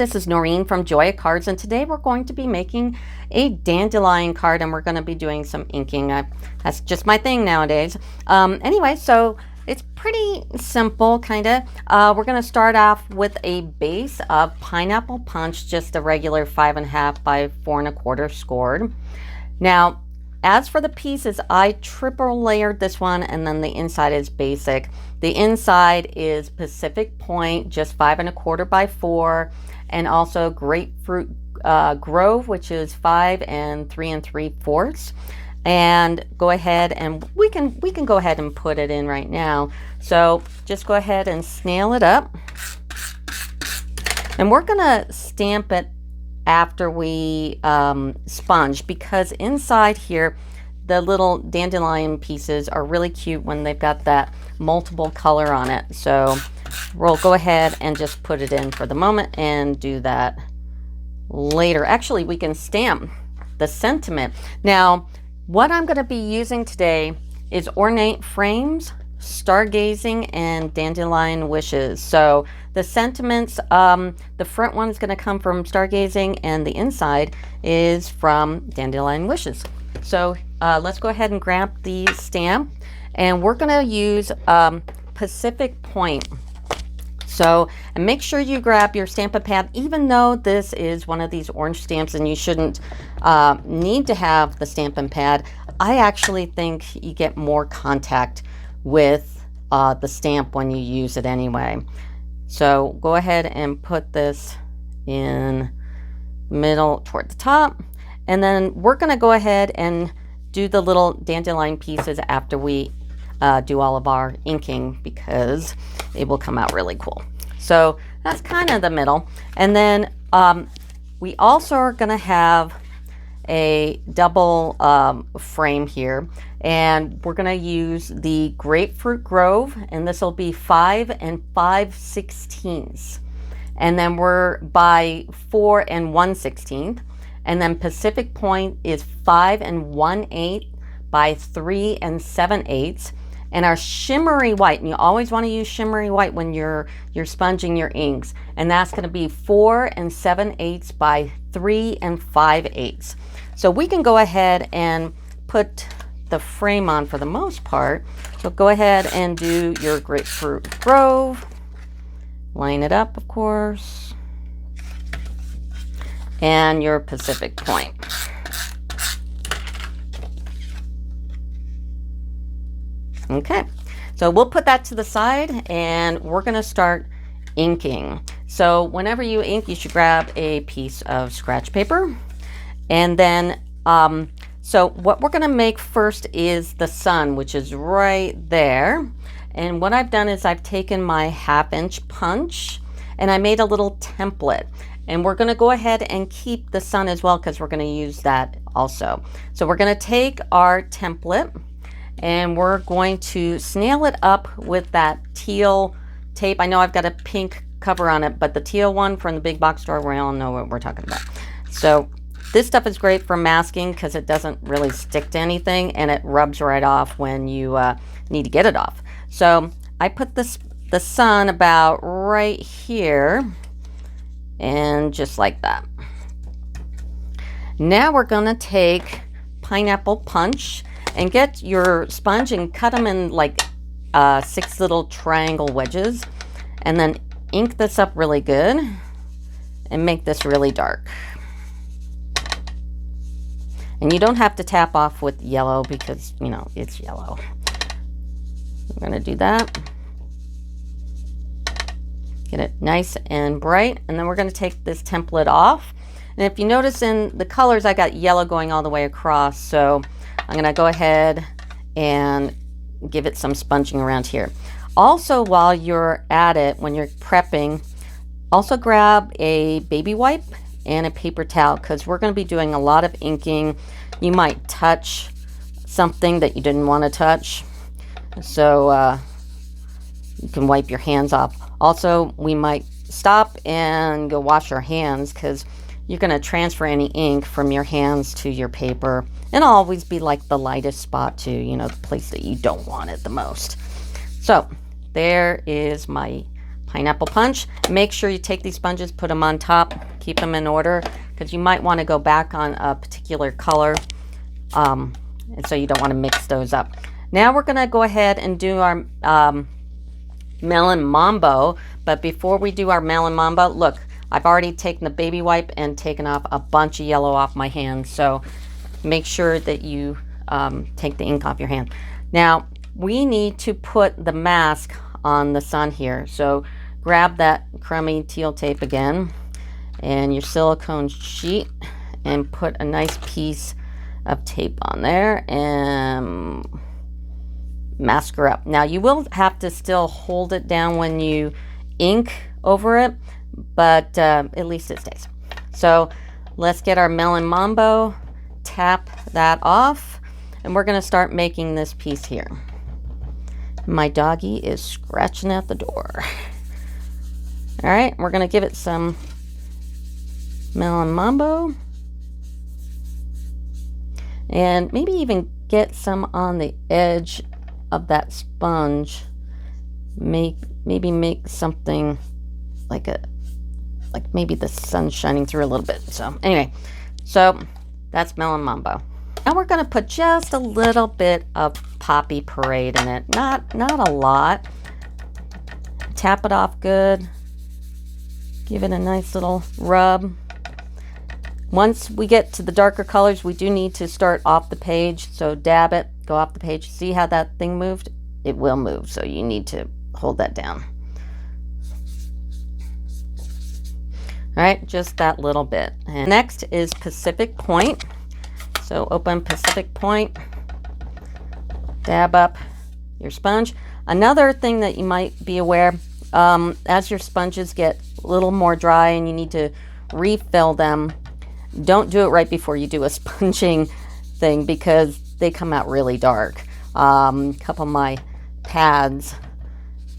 this is Noreen from Joya Cards, and today we're going to be making a dandelion card, and we're going to be doing some inking. That's just my thing nowadays. Anyway, so it's pretty simple, kind of. We're going to start off with a base of pineapple punch, just a regular 5.5 by 4 1/4 scored. Now, as for the pieces, I triple layered this one, and then the inside is basic. The inside is Pacific Point, just 5 1/4 by 4, and also Grapefruit Grove, which is 5 and 3 3/4. And go ahead and we can go ahead and put it in right now. So just go ahead and snail it up, and we're gonna stamp it after we sponge, because inside here the little dandelion pieces are really cute when they've got that multiple color on it. So we'll go ahead and just put it in for the moment and do that later. Actually, we can stamp the sentiment. Now, what I'm going to be using today is ornate frames, stargazing, and dandelion wishes. So the sentiments, the front one is going to come from stargazing, and the inside is from dandelion wishes. So let's go ahead and grab the stamp, and we're going to use Pacific Point. So, and make sure you grab your Stampin' pad, even though this is one of these orange stamps and you shouldn't need to have the Stampin' pad. I actually think you get more contact with the stamp when you use it anyway. So go ahead and put this in the middle toward the top, and then we're going to go ahead and do the little dandelion pieces after we do all of our inking, because it will come out really cool. So that's kind of the middle. And then we also are going to have a double frame here, and we're going to use the Grapefruit Grove, and this will be 5 5/16, and then we're by 4 1/16, and then Pacific Point is 5 1/8 by 3 7/8. And our shimmery white, and you always want to use shimmery white when you're sponging your inks, and that's going to be 4 7/8 by 3 5/8. So we can go ahead and put the frame on for the most part. So go ahead and do your Grapefruit Grove, line it up, of course, and your Pacific Point. Okay, so we'll put that to the side, and we're going to start inking. So whenever you ink, you should grab a piece of scratch paper. And then, so what we're going to make first is the sun, which is right there. And what I've done is I've taken my 1/2" punch, and I made a little template. And we're going to go ahead and keep the sun as well, because we're going to use that also. So we're going to take our template, and we're going to snail it up with that teal tape. I know I've got a pink cover on it, but the teal one from the big box store, we all know what we're talking about. So this stuff is great for masking, because it doesn't really stick to anything, and it rubs right off when you need to get it off. So I put the sun about right here, and just like that. Now we're going to take pineapple punch and get your sponge and cut them in like 6 little triangle wedges, and then ink this up really good and make this really dark. And you don't have to tap off with yellow, because, you know, it's yellow. I'm going to do that. Get it nice and bright, and then we're going to take this template off. And if you notice in the colors, I got yellow going all the way across, so I'm going to go ahead and give it some sponging around here. Also, while you're at it, when you're prepping, also grab a baby wipe and a paper towel, because we're going to be doing a lot of inking. You might touch something that you didn't want to touch, so you can wipe your hands off. Also, we might stop and go wash our hands, because you're going to transfer any ink from your hands to your paper, and it'll always be like the lightest spot too, you know, the place that you don't want it the most. So there is my Pineapple Punch. Make sure you take these sponges, put them on top, keep them in order, because you might want to go back on a particular color, and so you don't want to mix those up. Now we're going to go ahead and do our Melon Mambo, but before we do our Melon Mambo, look, I've already taken the baby wipe and taken off a bunch of yellow off my hand, so make sure that you take the ink off your hand. Now, we need to put the mask on the sun here, so grab that crummy teal tape again and your silicone sheet and put a nice piece of tape on there and mask her up. Now, you will have to still hold it down when you ink over it, but at least it stays. So let's get our Melon Mambo, tap that off, and we're going to start making this piece here. My doggy is scratching at the door. All right, we're going to give it some Melon Mambo, and maybe even get some on the edge of that sponge. Maybe make something like maybe the sun's shining through a little bit. So anyway, so that's Melon Mambo. Now we're going to put just a little bit of Poppy Parade in it. Not a lot. Tap it off good. Give it a nice little rub. Once we get to the darker colors, we do need to start off the page. So dab it, go off the page. See how that thing moved? It will move, so you need to hold that down. All right, just that little bit. And next is Pacific Point. So open Pacific Point, dab up your sponge. Another thing that you might be aware, as your sponges get a little more dry and you need to refill them, don't do it right before you do a sponging thing because they come out really dark. A couple of my pads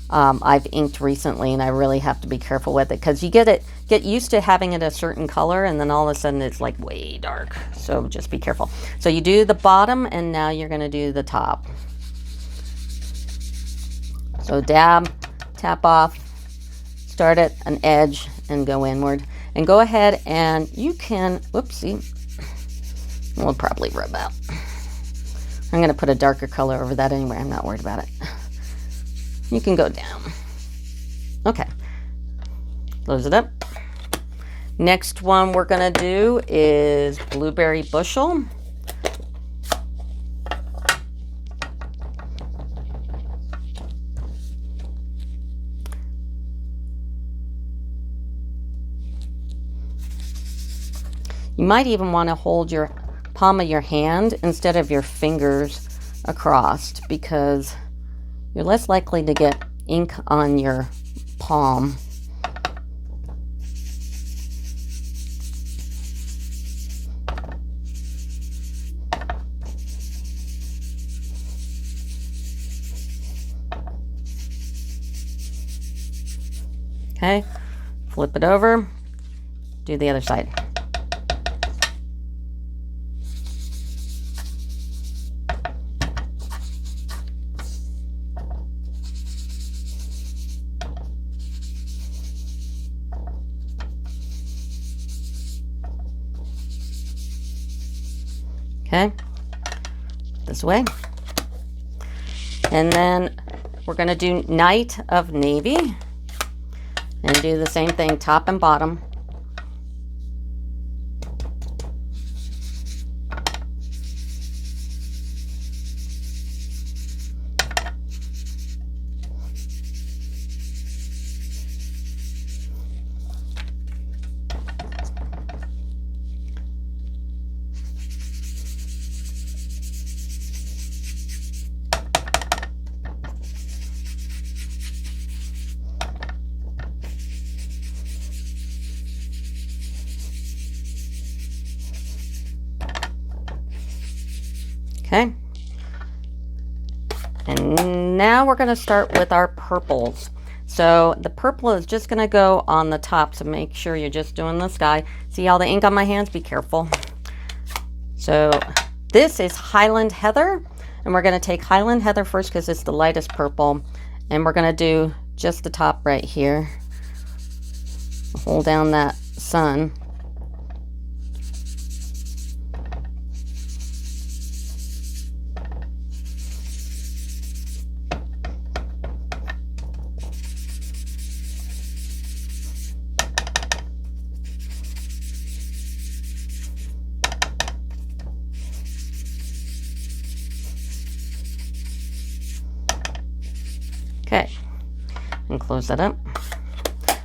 I've inked recently, and I really have to be careful with it because you get used to having it a certain color, and then all of a sudden it's like way dark. So just be careful. So you do the bottom, and now you're going to do the top. So dab, tap off, start at an edge, and go inward. And go ahead and you can, whoopsie, we'll probably rub out. I'm going to put a darker color over that anyway. I'm not worried about it. You can go down. Okay. Close it up. Next one we're going to do is Blueberry Bushel. You might even want to hold your palm of your hand instead of your fingers across because you're less likely to get ink on your palm. Okay, flip it over, do the other side. Okay, this way. And then we're going to do Night of Navy and do the same thing, top and bottom. Okay, and now we're going to start with our purples. So the purple is just going to go on the top, so make sure you're just doing the sky. See all the ink on my hands? Be careful. So this is Highland Heather, and we're going to take Highland Heather first because it's the lightest purple, and we're going to do just the top right here. Hold down that sun. Okay, and close that up.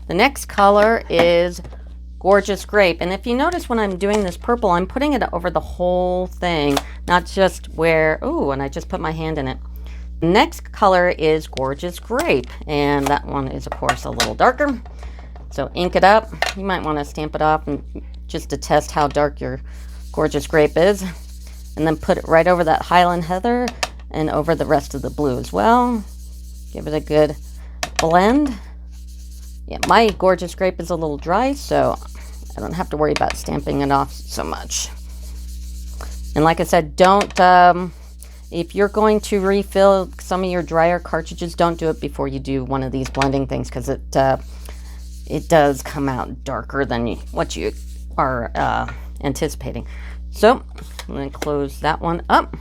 The next color is Gorgeous Grape. And if you notice when I'm doing this purple, I'm putting it over the whole thing, not just where, oh, and I just put my hand in it. The next color is Gorgeous Grape. And that one is, of course, a little darker. So ink it up. You might want to stamp it off and just to test how dark your Gorgeous Grape is. And then put it right over that Highland Heather and over the rest of the blue as well. Give it a good blend. Yeah, my Gorgeous Grape is a little dry, so I don't have to worry about stamping it off so much. And like I said, don't, if you're going to refill some of your drier cartridges, don't do it before you do one of these blending things, because it does come out darker than what you are anticipating. So I'm going to close that one up.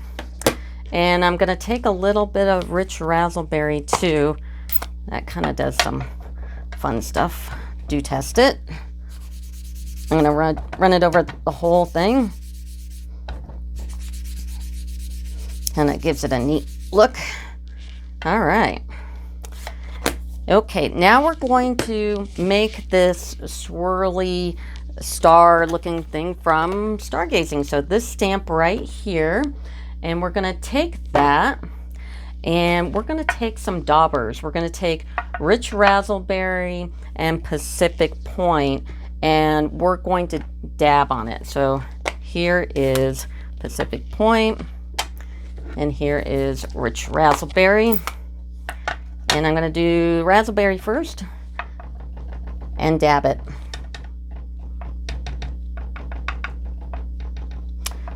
And I'm going to take a little bit of Rich Razzleberry too. That kind of does some fun stuff. Do test it. I'm going to run it over the whole thing. And it gives it a neat look. All right. Okay, now we're going to make this swirly star looking thing from Stargazing. So this stamp right here. And we're going to take that and we're going to take some daubers. We're going to take Rich Razzleberry and Pacific Point, and we're going to dab on it. So here is Pacific Point, and here is Rich Razzleberry. And I'm going to do Razzleberry first and dab it.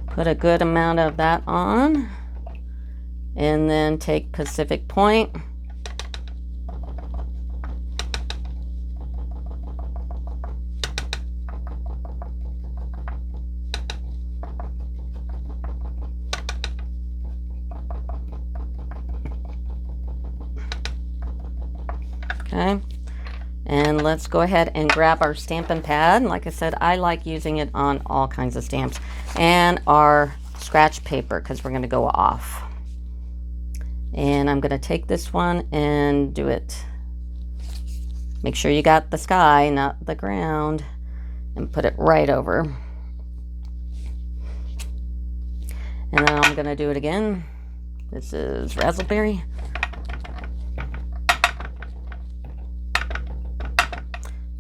Put a good amount of that on, and then take Pacific Point. Okay, and let's go ahead and grab our Stampin' pad. Like I said, I like using it on all kinds of stamps, and our scratch paper, because we're going to go off. And I'm going to take this one and do it. Make sure you got the sky, not the ground, and put it right over. And then I'm going to do it again. This is Razzleberry.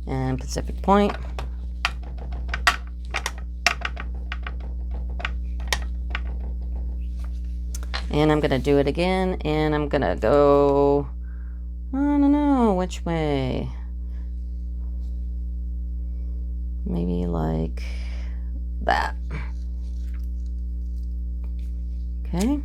And Pacific Point. And I'm going to do it again, and I'm going to go, I don't know which way. Maybe like that. Okay.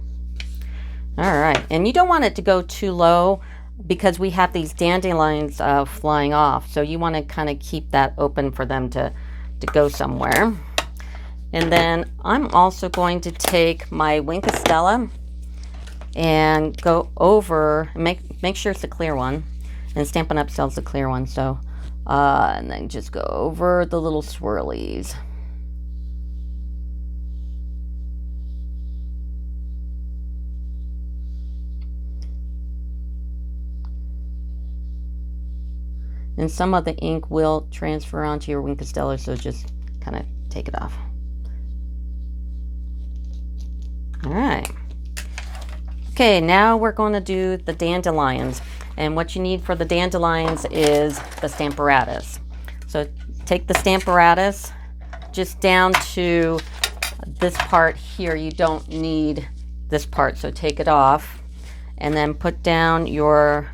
All right. And you don't want it to go too low, because we have these dandelions flying off. So you want to kind of keep that open for them to go somewhere. And then I'm also going to take my Winkostella and go over, make sure it's a clear one. And Stampin' Up! Sells the clear one. So, and then just go over the little swirlies. And some of the ink will transfer onto your Winkostella, so just kind of take it off. All right. Okay, now we're going to do the dandelions. And what you need for the dandelions is the Stamparatus. So take the Stamparatus just down to this part here. You don't need this part, so take it off. And then put down your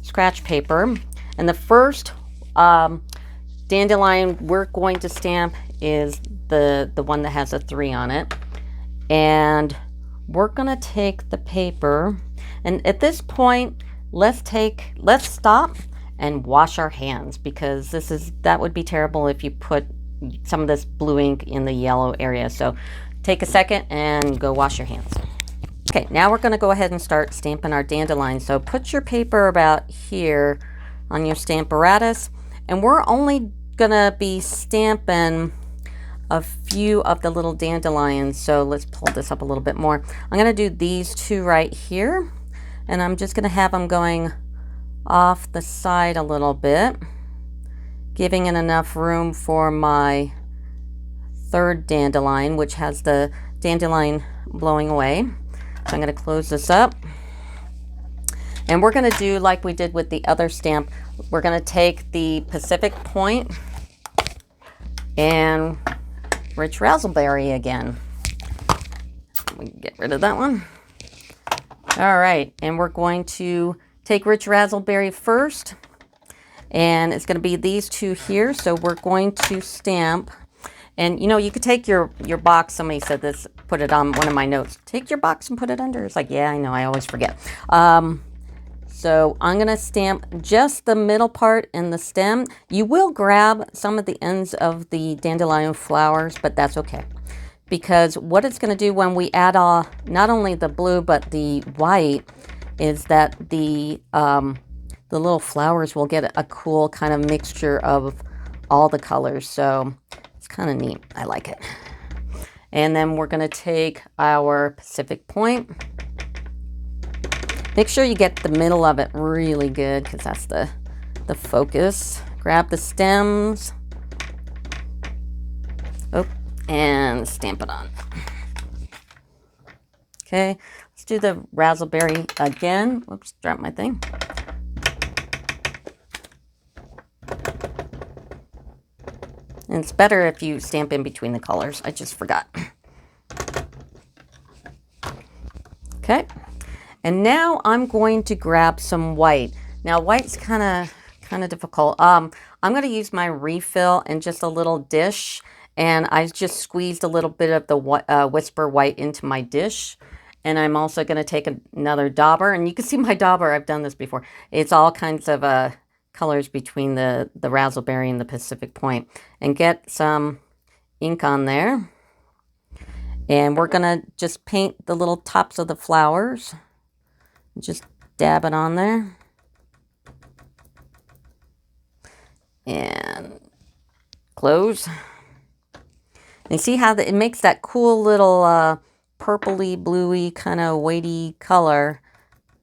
scratch paper. And the first dandelion we're going to stamp is the one that has a 3 on it. And we're going to take the paper, and at this point let's stop and wash our hands, because that would be terrible if you put some of this blue ink in the yellow area. So take a second and go wash your hands. Okay, now we're going to go ahead and start stamping our dandelion. So put your paper about here on your stamp apparatus, and we're only going to be stamping a few of the little dandelions. So let's pull this up a little bit more. I'm going to do these two right here, and I'm just going to have them going off the side a little bit, giving it enough room for my third dandelion, which has the dandelion blowing away. So I'm going to close this up, and we're going to do like we did with the other stamp. We're going to take the Pacific Point and Rich Razzleberry again. We can get rid of that one. All right, and we're going to take Rich Razzleberry first, and it's going to be these two here. So we're going to stamp, and you know, you could take your box. Somebody said this, put it on one of my notes. Take your box and put it under. It's like, yeah, I know, I always forget. So I'm going to stamp just the middle part in the stem. You will grab some of the ends of the dandelion flowers, but that's okay. Because what it's going to do when we add not only the blue but the white is that the little flowers will get a cool kind of mixture of all the colors. So it's kind of neat. I like it. And then we're going to take our Pacific Point. Make sure you get the middle of it really good, because that's the focus. Grab the stems. Oh, and stamp it on. Okay, let's do the razzleberry again. Whoops, dropped my thing. And it's better if you stamp in between the colors. I just forgot. Okay. And now I'm going to grab some white. Now white's kind of difficult. I'm going to use my refill in just a little dish, and I just squeezed a little bit of the Whisper white into my dish. And I'm also going to take another dauber, and you can see my dauber. I've done this before. It's all kinds of colors between the razzleberry and the Pacific Point, and get some ink on there. And we're going to just paint the little tops of the flowers. Just dab it on there. And close. And you see how it makes that cool little purpley, bluey, kind of weighty color.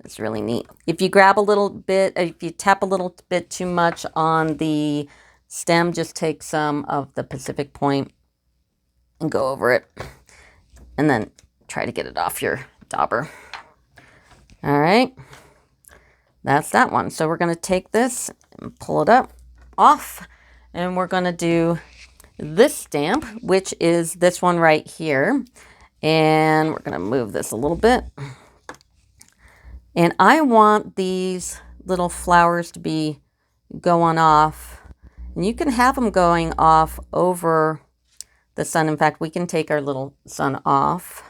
It's really neat. If you grab a little bit, if you tap a little bit too much on the stem, just take some of the Pacific Point and go over it. And then try to get it off your dauber. All right, that's that one. So we're going to take this and pull it up off, and we're going to do this stamp, which is this one right here. And we're going to move this a little bit. And I want these little flowers to be going off, and you can have them going off over the sun. In fact, we can take our little sun off.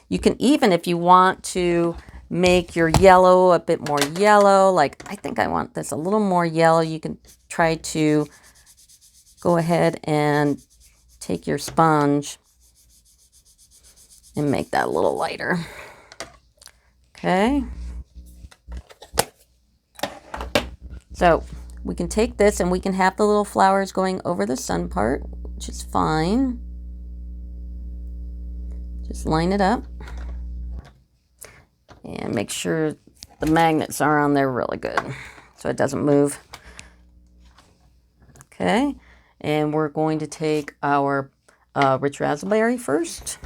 You can even, if you want to make your yellow a bit more yellow, like I think I want this a little more yellow, you can try to go ahead and take your sponge and make that a little lighter. Okay. So we can take this and we can have the little flowers going over the sun part, which is fine. Just line it up and make sure the magnets are on there really good so it doesn't move. Okay, and we're going to take our Rich Razzleberry first.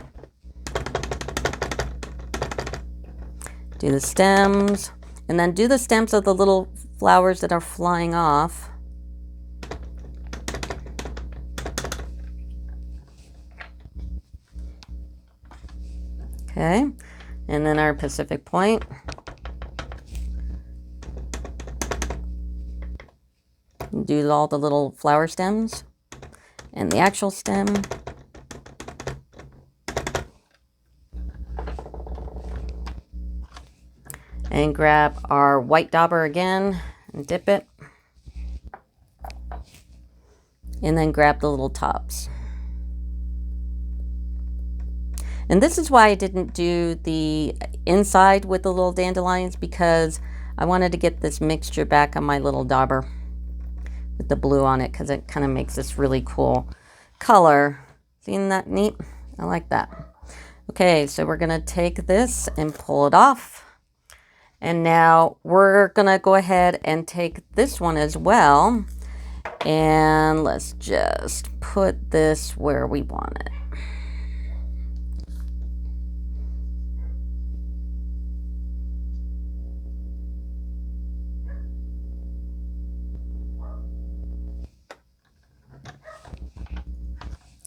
Do the stems, and then do the stems of the little flowers that are flying off. Okay, and then our Pacific Point. Do all the little flower stems and the actual stem. And grab our white dauber again and dip it. And then grab the little tops. And this is why I didn't do the inside with the little dandelions, because I wanted to get this mixture back on my little dauber with the blue on it, because it kind of makes this really cool color. Isn't that neat? I like that. Okay, so we're going to take this and pull it off. And now we're going to go ahead and take this one as well. And let's just put this where we want it.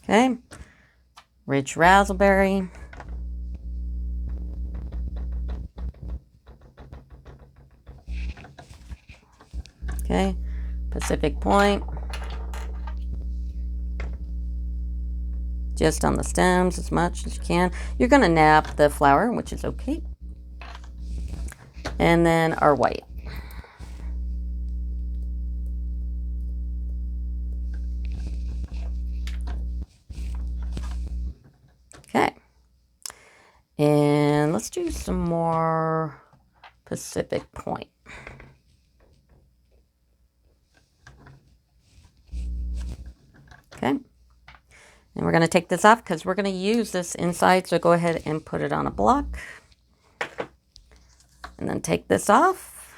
Okay, rich raspberry. Okay, Pacific Point. Just on the stems as much as you can. You're going to nab the flower, which is okay. And then our white. Okay. And let's do some more Pacific Point. Okay. And we're going to take this off because we're going to use this inside. So go ahead and put it on a block. And then take this off.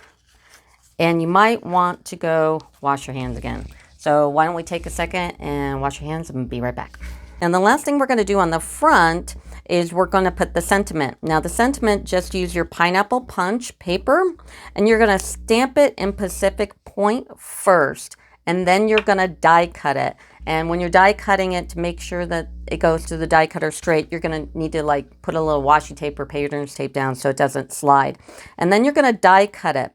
And you might want to go wash your hands again. So why don't we take a second and wash your hands and be right back. And the last thing we're going to do on the front is we're going to put the sentiment. Now the sentiment, just use your pineapple punch paper and you're going to stamp it in Pacific Point first. And then you're going to die cut it. And when you're die cutting it, to make sure that it goes to the die cutter straight, you're going to need to like put a little washi tape or painter's tape down so it doesn't slide. And then you're going to die cut it.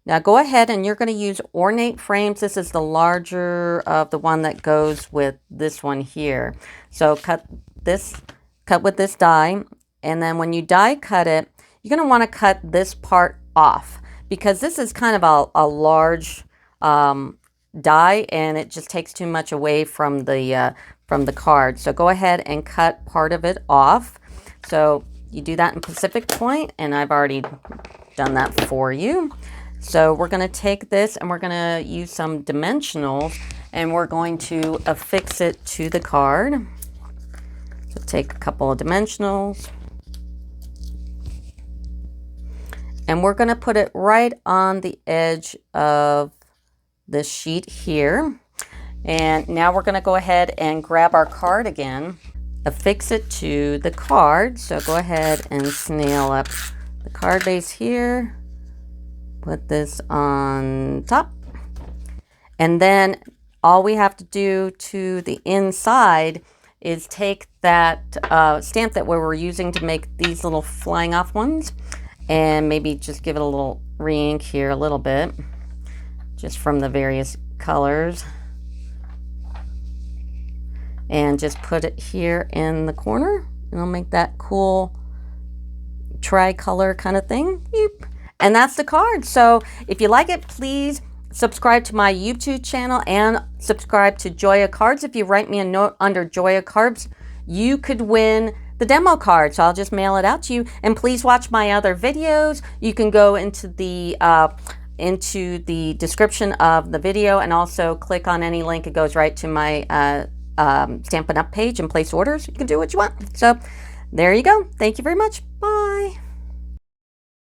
Now go ahead and you're going to use ornate frames. This is the larger of the one that goes with this one here. So cut with this die. And then when you die cut it, you're going to want to cut this part off because this is kind of a large die and it just takes too much away from the card. So go ahead and cut part of it off. So you do that in Pacific Point, and I've already done that for you. So we're going to take this and we're going to use some dimensionals and we're going to affix it to the card. So take a couple of dimensionals and we're going to put it right on the edge of this sheet here. And now we're going to go ahead and grab our card again, affix it to the card. So go ahead and snail up the card base here. Put this on top. And then all we have to do to the inside is take that stamp that we were using to make these little flying off ones and maybe just give it a little re-ink here a little bit, just from the various colors. And just put it here in the corner and I'll make that cool tricolor kind of thing. Beep. And that's the card. So if you like it, please subscribe to my YouTube channel and subscribe to Joya Cards. If you write me a note under Joya Cards, you could win the demo card. So I'll just mail it out to you. And please watch my other videos. You can go into the description of the video and also click on any link. It goes right to my Stampin' Up page and place orders. You can do what you want. So there you go. Thank you very much. Bye.